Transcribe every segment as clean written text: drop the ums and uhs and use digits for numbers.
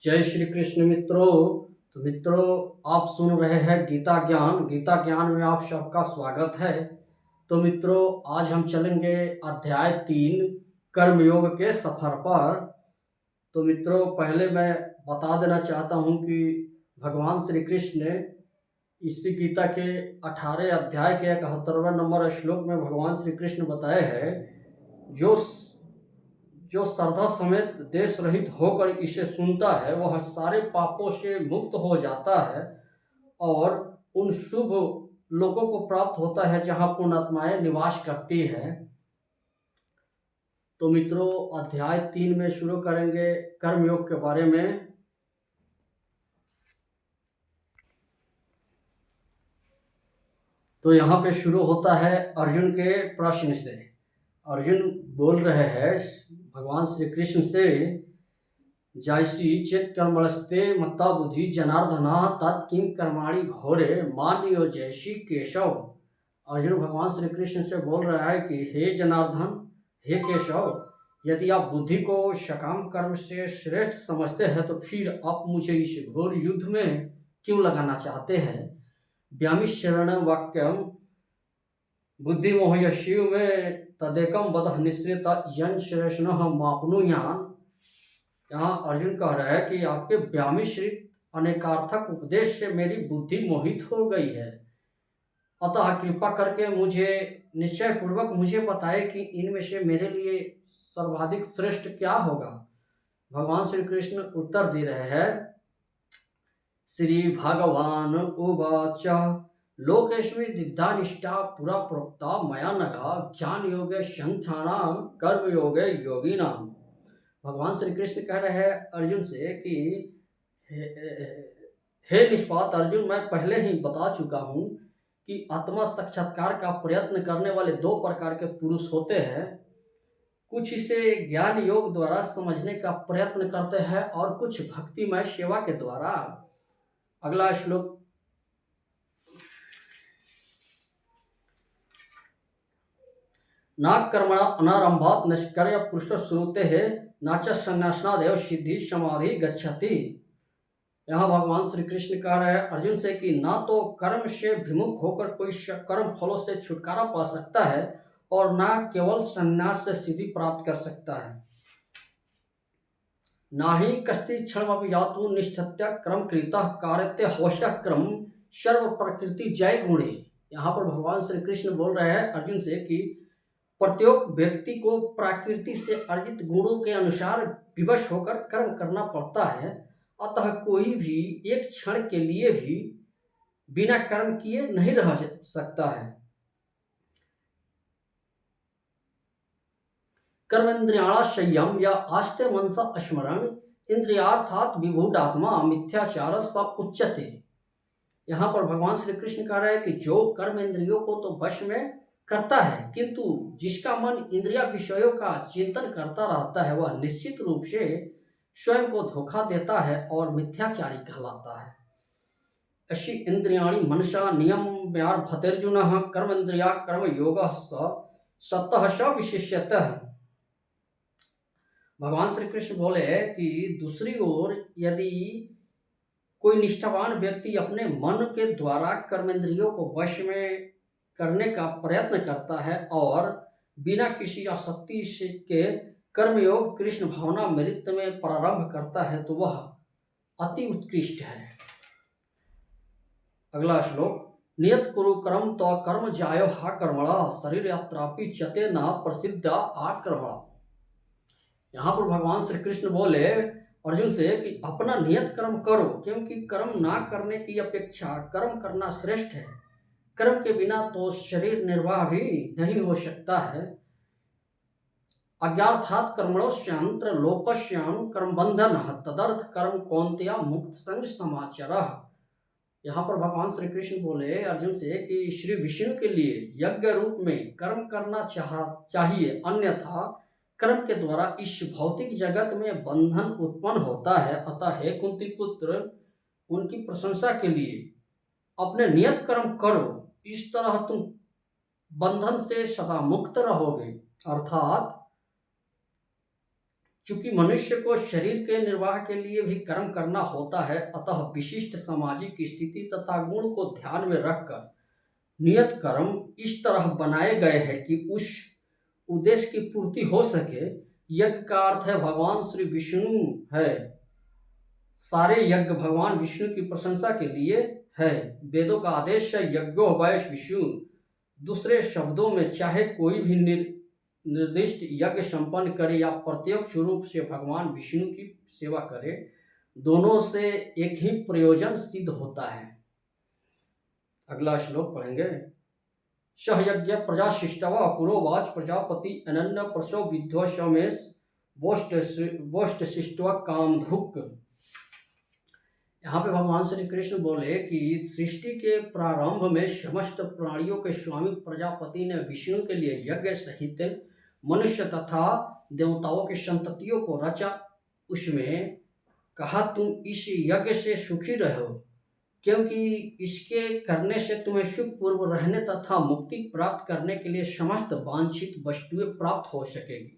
जय श्री कृष्ण मित्रों। तो मित्रों, आप सुन रहे हैं गीता ज्ञान। गीता ज्ञान में आप सबका स्वागत है। तो मित्रों, आज हम चलेंगे अध्याय 3 कर्मयोग के सफर पर। तो मित्रों, पहले मैं बता देना चाहता हूं कि भगवान श्री कृष्ण ने इसी गीता के 18 अध्याय के 71वें नंबर श्लोक में भगवान श्री कृष्ण बताए हैं, जो जो श्रद्धा समेत देश रहित होकर इसे सुनता है वह सारे पापों से मुक्त हो जाता है और उन शुभ लोगों को प्राप्त होता है जहां पुण्यात्माएं निवास करती है। तो मित्रों, अध्याय 3 में शुरू करेंगे कर्मयोग के बारे में। तो यहाँ पे शुरू होता है अर्जुन के प्रश्न से। अर्जुन बोल रहे हैं भगवान श्री कृष्ण से, जैसी चेत कर्मणस्ते मत्ता बुद्धि जनार्दना तत्किं कर्माणि घोरे मान्यो जैसी केशव। अर्जुन भगवान श्री कृष्ण से बोल रहा है कि हे जनार्दन, हे केशव, यदि आप बुद्धि को सकाम कर्म से श्रेष्ठ समझते हैं तो फिर आप मुझे इस घोर युद्ध में क्यों लगाना चाहते हैं। व्यामिश्रण वाक्यम बुद्धि मोहयशिव में तदेकम बद निश्रित यन श्रेष्ठ मापनुयान। यहाँ अर्जुन कह रहा है कि आपके व्यामिश्रित अनेकार्थक उपदेश से मेरी बुद्धि मोहित हो गई है, अतः कृपा करके मुझे निश्चय पूर्वक मुझे बताए कि इनमें से मेरे लिए सर्वाधिक श्रेष्ठ क्या होगा। भगवान श्री कृष्ण उत्तर दे रहे हैं, श्री भगवान उवाच लोकेस्मिन् दिग्धा निष्ठा पुरा प्रोक्ता मया नघा ज्ञान योगे संख्यानां कर्म योगे योगिनाम। भगवान श्री कृष्ण कह रहे हैं अर्जुन से कि हे निष्पात अर्जुन, मैं पहले ही बता चुका हूँ कि आत्मा साक्षात्कार का प्रयत्न करने वाले 2 प्रकार के पुरुष होते हैं। कुछ इसे ज्ञान योग द्वारा समझने का प्रयत्न करते हैं और कुछ भक्तिमय सेवा के द्वारा। अगला श्लोक, न कर्मणा अनारंभात निष्क्रिय पुरुष श्रुते है न च संन्यासनादेव सिद्धि समाधि गच्छति। यहाँ भगवान श्री कृष्ण कह रहे हैं अर्जुन से कि ना तो कर्म से विमुख होकर कोई कर्म फलों से छुटकारा पा सकता है और ना केवल संन्यास से सिद्धि प्राप्त कर सकता है। ना ही कस्ति क्षण जातु निष्ठत्य क्रम कृता कार्यते हवश्य क्रम सर्व प्रकृति जय गुणे। यहाँ पर भगवान श्री कृष्ण बोल रहे हैं अर्जुन से कि प्रत्येक व्यक्ति को प्रकृति से अर्जित गुणों के अनुसार विवश होकर कर्म करना पड़ता है, अतः कोई भी एक क्षण के लिए भी बिना कर्म किए नहीं रह सकता है। कर्मेंद्रियाणा संयम या आस्ते मनसा स्मरण इंद्रियार्थात विभूडात्मा मिथ्याचार स उच्यते। यहाँ पर भगवान श्री कृष्ण कह रहे हैं कि जो कर्म इंद्रियों को तो वश में करता है, किंतु जिसका मन इंद्रिया विषयों का चिंतन करता रहता है वह निश्चित रूप से स्वयं को धोखा देता है और मिथ्याचारी कहलाता है। अशी इंद्रियाणि मनसा नियम व्यार भतेर्जुन कर्म इंद्रिया कर्म योग सतः स विशिष्यतः। भगवान श्री कृष्ण बोले कि दूसरी ओर यदि कोई निष्ठावान व्यक्ति अपने मन के द्वारा कर्मेंद्रियों को वश में करने का प्रयत्न करता है और बिना किसी आसक्ति के कर्मयोग कृष्ण भावना मृत में प्रारंभ करता है तो वह अति उत्कृष्ट है। अगला श्लोक, नियत कुरु कर्म तो कर्म जायो हा कर्मणा शरीर यात्रापि चते न प्रसिद्ध आक्रमणा। यहाँ पर भगवान श्री कृष्ण बोले अर्जुन से कि अपना नियत कर्म करो, क्योंकि कर्म ना करने की अपेक्षा कर्म करना श्रेष्ठ है। कर्म के बिना तो शरीर निर्वाह भी नहीं हो सकता है। अज्ञार्थात कर्मणोश्यांत्र लोकश्याम कर्म बंधन तदर्थ कर्म कौन्तेय मुक्त संग समाचार। यहाँ पर भगवान श्री कृष्ण बोले अर्जुन से कि श्री विष्णु के लिए यज्ञ रूप में कर्म करना चाहिए, अन्यथा कर्म के द्वारा इस भौतिक जगत में बंधन उत्पन्न होता है। अतः हे कुंती पुत्र, उनकी प्रशंसा के लिए अपने नियत कर्म करो, इस तरह तुम बंधन से सदा मुक्त रहोगे। अर्थात चूंकि मनुष्य को शरीर के निर्वाह के लिए भी कर्म करना होता है, अतः विशिष्ट सामाजिक स्थिति तथा गुण को ध्यान में रखकर नियत कर्म इस तरह बनाए गए हैं कि उस उद्देश्य की पूर्ति हो सके। यज्ञ का अर्थ है भगवान श्री विष्णु है। सारे यज्ञ भगवान विष्णु की प्रशंसा के लिए है। वेदों का आदेश है यज्ञो वैश विष्णु। दूसरे शब्दों में चाहे कोई भी निर्दिष्ट यज्ञ संपन्न करे या प्रत्यक्ष रूप से भगवान विष्णु की सेवा करे, दोनों से एक ही प्रयोजन सिद्ध होता है। अगला श्लोक पढ़ेंगे। सहयज्ञ प्रजाशिष्टवा पुरोवाच प्रजापति अनन्य प्रसव विध्व समेश वोष्ट शिष्टवा कामधुक। यहाँ पे भगवान श्री कृष्ण बोले कि सृष्टि के प्रारंभ में समस्त प्राणियों के स्वामी प्रजापति ने विष्णु के लिए यज्ञ सहित मनुष्य तथा देवताओं की संततियों को रचा। उसमें कहा तुम इस यज्ञ से सुखी रहो, क्योंकि इसके करने से तुम्हें सुखपूर्व रहने तथा मुक्ति प्राप्त करने के लिए समस्त वांछित वस्तुएं प्राप्त हो सकेगी।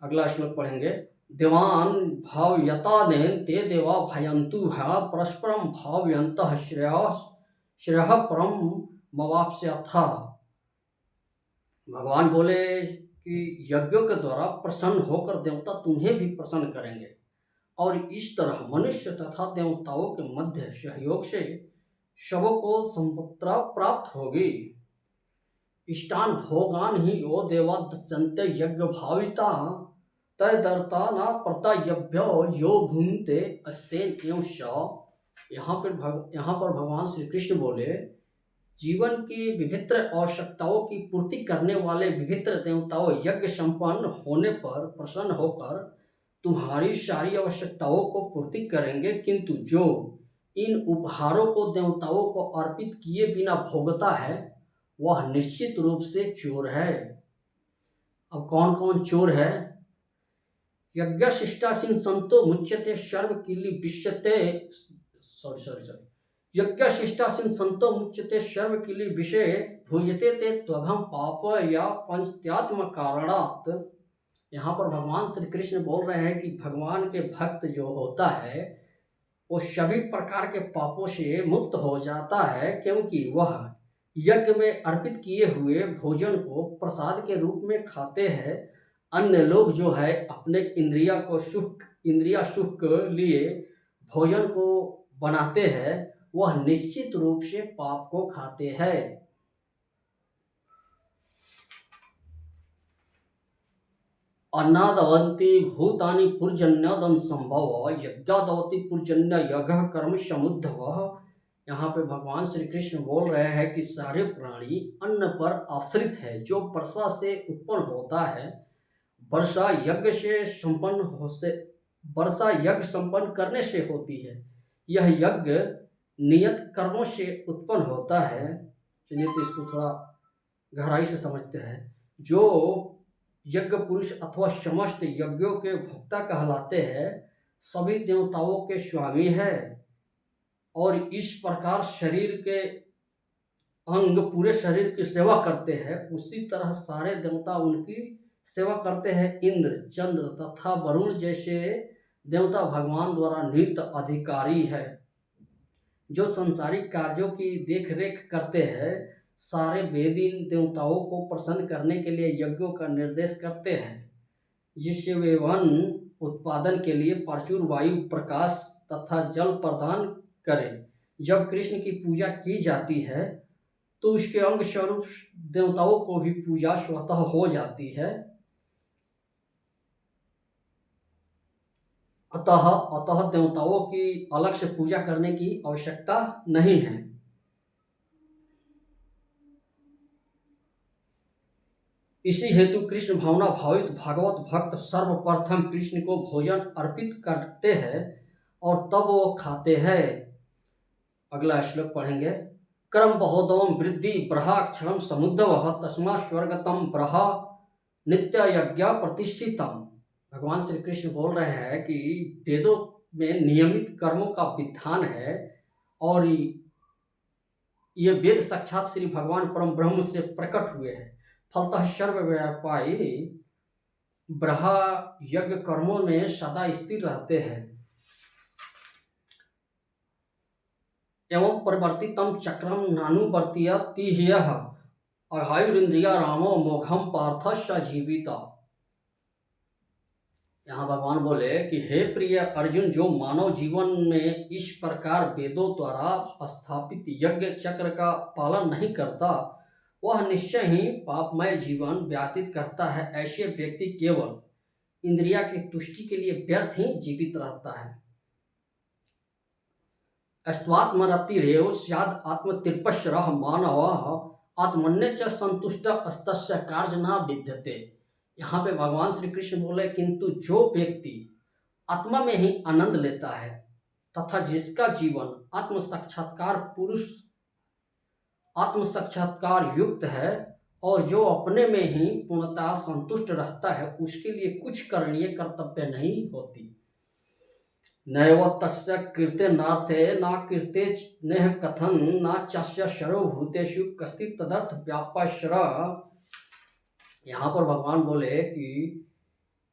अगला श्लोक पढ़ेंगे। देवान भावयतानेन ते देवा भयन्तु परस्परम भावयन्तः श्रेयः परम मवाप्स्यथ। भगवान बोले कि यज्ञों के द्वारा प्रसन्न होकर देवता तुम्हें भी प्रसन्न करेंगे और इस तरह मनुष्य तथा देवताओं के मध्य सहयोग से सबों को संपत्ति प्राप्त होगी। इष्टान भोगान ही यो देवा दस्यन्ते यज्ञ भाविता तदर्ता न प्रतयभ्यो यो भूमिते अस्तेन एवं स। यहाँ पर भगवान श्री कृष्ण बोले जीवन की विभिन्न आवश्यकताओं की पूर्ति करने वाले विभिन्न देवताओं यज्ञ संपन्न होने पर प्रसन्न होकर तुम्हारी सारी आवश्यकताओं को पूर्ति करेंगे, किंतु जो इन उपहारों को देवताओं को अर्पित किए बिना भोगता है वह निश्चित रूप से चोर है। अब कौन कौन चोर है? यज्ञशिष्टासीन संतो मुच्यते सर्व किली विष्यते यज्ञशिष्टासीन संतो मुच्यते सर्व किली विषय भुजते ते त्वघम पाप या पंचत्यात्म कारणात्। यहाँ पर भगवान श्री कृष्ण बोल रहे हैं कि भगवान के भक्त जो होता है वो सभी प्रकार के पापों से मुक्त हो जाता है, क्योंकि वह यज्ञ में अर्पित किए हुए भोजन को प्रसाद के रूप में खाते हैं। अन्य लोग जो है अपने इंद्रिया सुख के लिए भोजन को बनाते हैं, वह निश्चित रूप से पाप को खाते हैं। अन्नादवन्ति भूतानि पुर्जन्यदन संभव यज्ञादवति पुर्जन्य यज्ञ कर्म समुद्धव। यहाँ पे भगवान श्री कृष्ण बोल रहे हैं कि सारे प्राणी अन्न पर आश्रित है जो वर्षा से उत्पन्न होता है। वर्षा यज्ञ संपन्न करने से होती है। यह यज्ञ नियत कर्मों से उत्पन्न होता है। चलिए तो इसको थोड़ा गहराई से समझते हैं। जो यज्ञ पुरुष अथवा समस्त यज्ञों के भोक्ता कहलाते हैं सभी देवताओं के स्वामी है और इस प्रकार शरीर के अंग पूरे शरीर की सेवा करते हैं। उसी तरह सारे देवता उनकी सेवा करते हैं। इंद्र, चंद्र तथा वरुण जैसे देवता भगवान द्वारा नियुक्त अधिकारी है जो संसारिक कार्यों की देखरेख करते हैं। सारे वेद इन देवताओं को प्रसन्न करने के लिए यज्ञों का निर्देश करते हैं, जिससे वे वन उत्पादन के लिए प्रचुर वायु, प्रकाश तथा जल प्रदान करें। जब कृष्ण की पूजा की जाती है तो उसके अंग स्वरूप देवताओं को भी पूजा स्वतः हो जाती है। अतः देवताओं की अलग से पूजा करने की आवश्यकता नहीं है। इसी हेतु कृष्ण भावना भावित भागवत भक्त सर्वप्रथम कृष्ण को भोजन अर्पित करते हैं और तब वो खाते हैं। अगला श्लोक पढ़ेंगे। कर्म बहोदम वृद्धि ब्रहाक्षरम समुद्धव तस्मा स्वर्गतम ब्रहा नित्य यज्ञ प्रतिष्ठितम। भगवान श्री कृष्ण बोल रहे हैं कि वेदों में नियमित कर्मों का विधान है और ये वेद साक्षात श्री भगवान परम ब्रह्म से प्रकट हुए हैं। फलतः सर्वव्यापी ब्रहा यज्ञ कर्मों में सदा स्थिर रहते हैं एवं परिवर्तितम चक्रम नानुवर्तीयति ह्यः अघायुरिंद्रिया रामो मोघम पार्थ स जीविता। यहाँ भगवान बोले कि हे प्रिय अर्जुन, जो मानव जीवन में इस प्रकार वेदों द्वारा स्थापित यज्ञ चक्र का पालन नहीं करता, वह निश्चय ही पापमय जीवन व्यतीत करता है। ऐसे व्यक्ति केवल इंद्रिया की तुष्टि के लिए व्यर्थ ही जीवित रहता है। स्वात्मरतिरेव स्याद् आत्मतिरपश्रः मानवः आत्मन्य च संतुष्टः अस्तस्य कार्य न विद्यते। यहाँ पे भगवान श्री कृष्ण बोले, किंतु जो व्यक्ति आत्मा में ही आनंद लेता है तथा जिसका जीवन आत्म साक्षात्कार युक्त है और जो अपने में ही पूर्णतः संतुष्ट रहता है, उसके लिए कुछ करणीय कर्तव्य नहीं होती। नैव तस्य कृते नार्थे न कृते नेह कथन न चास्य सर्वभूतेषु कश्चित् तदर्थ व्यापाश्र। यहाँ पर भगवान बोले कि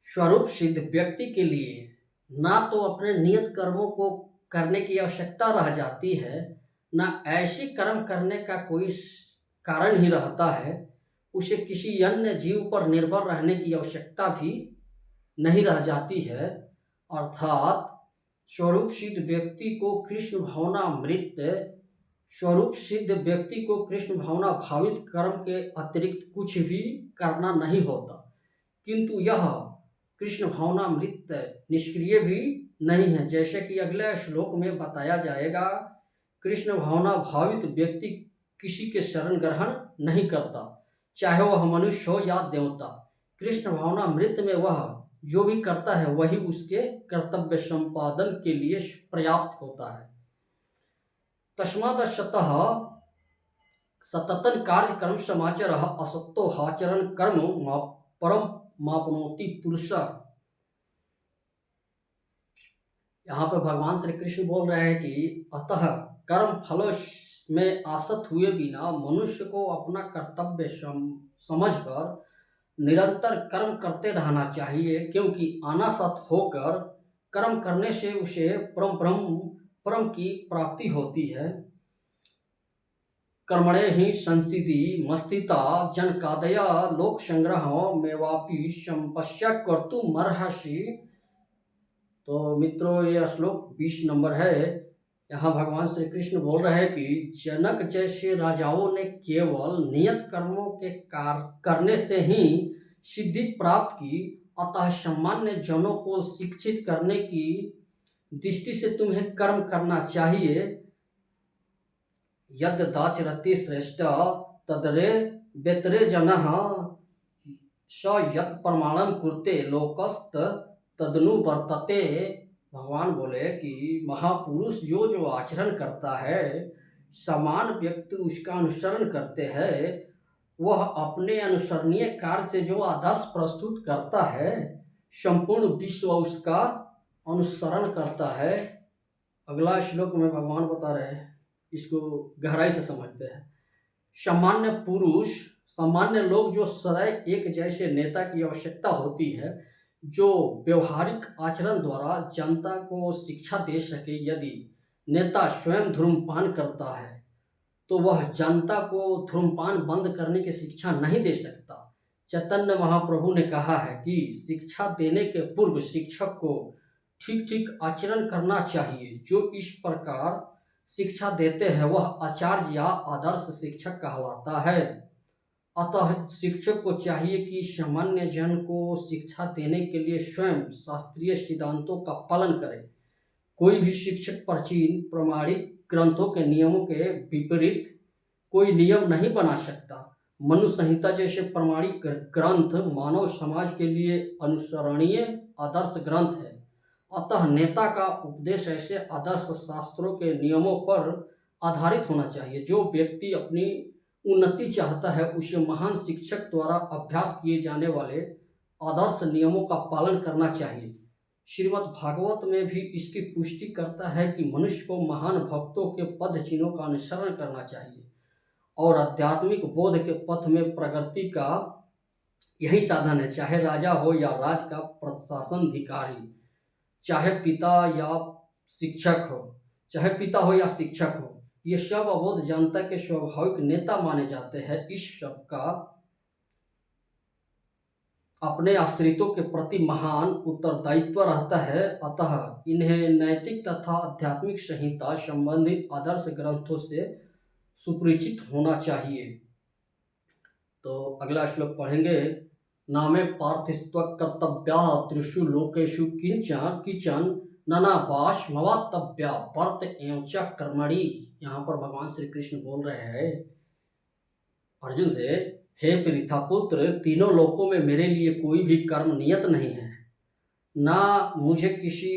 स्वरूप सिद्ध व्यक्ति के लिए ना तो अपने नियत कर्मों को करने की आवश्यकता रह जाती है, ना ऐसी कर्म करने का कोई कारण ही रहता है, उसे किसी अन्य जीव पर निर्भर रहने की आवश्यकता भी नहीं रह जाती है। अर्थात स्वरूप सिद्ध व्यक्ति को कृष्ण भावना भावित कर्म के अतिरिक्त कुछ भी करना नहीं होता, किंतु यह कृष्ण भावनामृत निष्क्रिय भी नहीं है। जैसे कि अगले श्लोक में बताया जाएगा, कृष्ण भावना भावित व्यक्ति किसी के शरण ग्रहण नहीं करता, चाहे वह मनुष्य हो या देवता। कृष्ण भावनामृत में वह जो भी करता है वही उसके कर्तव्य संपादन के लिए पर्याप्त होता है। तस्माद् सततं कार्य कर्म समाचार असत्तो हाचरण कर्म परम मापनोति पुरुष। यहाँ पर भगवान श्री कृष्ण बोल रहे हैं कि अतः कर्म फलों में आसक्त हुए बिना मनुष्य को अपना कर्तव्य समझकर निरंतर कर्म करते रहना चाहिए, क्योंकि अनासक्त होकर कर्म करने से उसे परम की प्राप्ति होती है। कर्मणे ही संसिद्धि मस्तिता जनकादया लोक संग्रह मेवापि संपश्य कर्तुमर्हसि। तो मित्रों, यह श्लोक 20 नंबर है। यहाँ भगवान श्री कृष्ण बोल रहे हैं कि जनक जैसे राजाओं ने केवल नियत कर्मों के कार्य करने से ही सिद्धि प्राप्त की, अतः सामान्य जनों को शिक्षित करने की दृष्टि से तुम्हें कर्म करना चाहिए। यद दाचरति श्रेष्ठ तदरे बेतरे जनः स यत् प्रमाणम कुरुते लोकस्त तदनु वर्तते। भगवान बोले कि महापुरुष जो जो आचरण करता है, समान व्यक्ति उसका अनुसरण करते हैं। वह अपने अनुसरणीय कार्य से जो आदर्श प्रस्तुत करता है, संपूर्ण विश्व उसका अनुसरण करता है। अगला श्लोक में भगवान बता रहे हैं, इसको गहराई से समझते हैं। सामान्य लोग जो सदैव एक जैसे नेता की आवश्यकता होती है, जो व्यवहारिक आचरण द्वारा जनता को शिक्षा दे सके। यदि नेता स्वयं धूम्रपान करता है तो वह जनता को धूम्रपान बंद करने की शिक्षा नहीं दे सकता। चैतन्य महाप्रभु ने कहा है कि शिक्षा देने के पूर्व शिक्षक को ठीक ठीक आचरण करना चाहिए। जो इस प्रकार शिक्षा देते हैं वह आचार्य या आदर्श शिक्षक कहलाता है। अतः शिक्षक को चाहिए कि सामान्य जन को शिक्षा देने के लिए स्वयं शास्त्रीय सिद्धांतों का पालन करे। कोई भी शिक्षक प्राचीन प्रमाणिक ग्रंथों के नियमों के विपरीत कोई नियम नहीं बना सकता। मनु संहिता जैसे प्रमाणिक ग्रंथ मानव समाज के लिए अनुसरणीय आदर्श ग्रंथ है। अतः नेता का उपदेश ऐसे आदर्श शास्त्रों के नियमों पर आधारित होना चाहिए। जो व्यक्ति अपनी उन्नति चाहता है उसे महान शिक्षक द्वारा अभ्यास किए जाने वाले आदर्श नियमों का पालन करना चाहिए। श्रीमद् भागवत में भी इसकी पुष्टि करता है कि मनुष्य को महान भक्तों के पद चिन्हों का अनुसरण करना चाहिए और आध्यात्मिक बोध के पथ में प्रगति का यही साधन है, चाहे राजा हो या राज का प्रशासन अधिकारी, चाहे पिता या शिक्षक हो, चाहे पिता हो या शिक्षक हो, ये सब अबोध जनता के स्वाभाविक नेता माने जाते हैं। इस सब का अपने आश्रितों के प्रति महान उत्तरदायित्व रहता है, अतः इन्हें नैतिक तथा आध्यात्मिक संहिता संबंधित आदर्श ग्रंथों से सुपरिचित होना चाहिए। तो अगला श्लोक पढ़ेंगे। नामे पार्थिस्त्वक कर्तव्या त्रिषु लोकेषु किंचन किचन ननावाश मवातव्या वर्त एवं च कर्मणि। यहाँ पर भगवान श्री कृष्ण बोल रहे हैं अर्जुन से, हे पृथापुत्र, तीनों लोकों में मेरे लिए कोई भी कर्म नियत नहीं है, ना मुझे किसी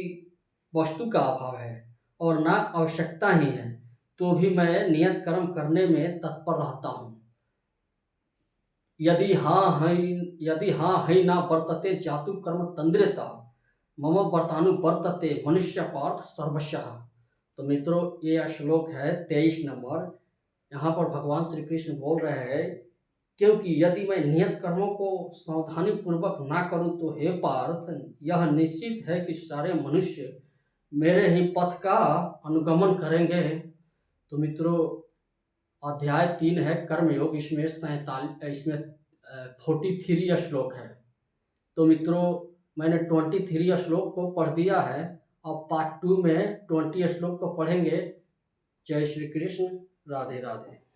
वस्तु का अभाव है और ना आवश्यकता ही है, तो भी मैं नियत कर्म करने में तत्पर रहता हूँ। यदि हाँ है ना वर्तते जातु कर्म तंद्रता मम वर्तानु वर्तते मनुष्य पार्थ सर्वशः। तो मित्रों, ये श्लोक है 23 नंबर। यहाँ पर भगवान श्री कृष्ण बोल रहे हैं, क्योंकि यदि मैं नियत कर्मों को सावधानी पूर्वक ना करूं तो हे पार्थ, यह निश्चित है कि सारे मनुष्य मेरे ही पथ का अनुगमन करेंगे। तो मित्रों, अध्याय 3 है कर्मयोग, इसमें 43 श्लोक है। तो मित्रों, मैंने 23 श्लोक को पढ़ दिया है। अब पार्ट 2 में 20 श्लोक को पढ़ेंगे। जय श्री कृष्ण, राधे राधे।